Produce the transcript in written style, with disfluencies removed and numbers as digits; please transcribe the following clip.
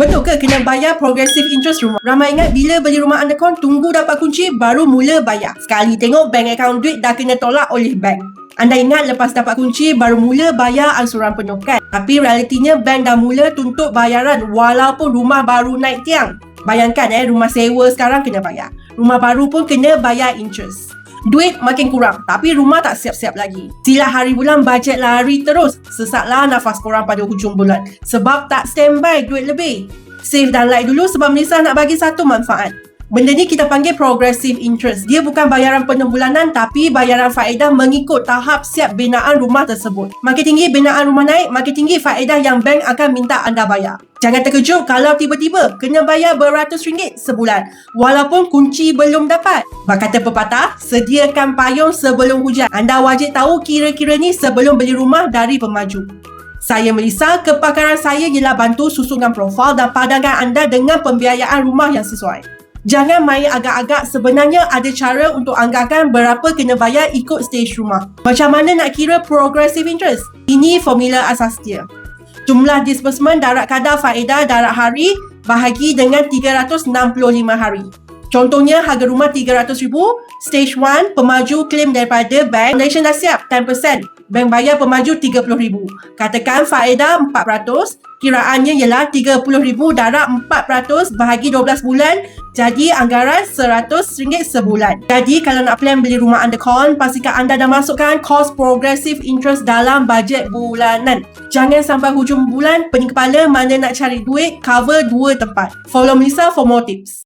Betul ke kena bayar progressive interest rumah? Ramai ingat bila beli rumah undercon, tunggu dapat kunci baru mula bayar. Sekali tengok bank account duit dah kena tolak oleh bank. Anda ingat lepas dapat kunci baru mula bayar angsuran penuh kan? Tapi realitinya bank dah mula tuntut bayaran walaupun rumah baru naik tiang. Bayangkan rumah sewa sekarang kena bayar. Rumah baru pun kena bayar interest. Duit makin kurang tapi rumah tak siap-siap lagi. Sila hari bulan bajet lari terus. Sesaklah nafas korang pada hujung bulan sebab tak standby duit lebih. Save dan like dulu sebab Melissa nak bagi satu manfaat. Benda ni kita panggil progressive interest. Dia bukan bayaran penuh bulanan tapi bayaran faedah mengikut tahap siap binaan rumah tersebut. Makin tinggi binaan rumah naik, makin tinggi faedah yang bank akan minta anda bayar. Jangan terkejut kalau tiba-tiba kena bayar beratus ringgit sebulan walaupun kunci belum dapat. Berkata pepatah, sediakan payung sebelum hujan. Anda wajib tahu kira-kira ni sebelum beli rumah dari pemaju. Saya Melissa, kepakaran saya ialah bantu susunkan profil dan padangan anda dengan pembiayaan rumah yang sesuai. Jangan main agak-agak, sebenarnya ada cara untuk anggarkan berapa kena bayar ikut stage rumah. Macam mana nak kira progressive interest? Ini formula asas dia. Jumlah disbursement darat kadar faedah darat hari bahagi dengan 365 hari. Contohnya harga rumah RM300,000, stage 1 pemaju claim daripada bank, foundation dah siap 10%, bank bayar pemaju RM30,000. Katakan faedah 4%, kiraannya ialah RM30,000 darab 4% bahagi 12 bulan, jadi anggaran RM100 sebulan. Jadi kalau nak plan beli rumah undercon, pastikan anda dah masukkan kos progressive interest dalam bajet bulanan. Jangan sampai hujung bulan pening kepala mana nak cari duit cover dua tempat. Follow Melissa for more tips.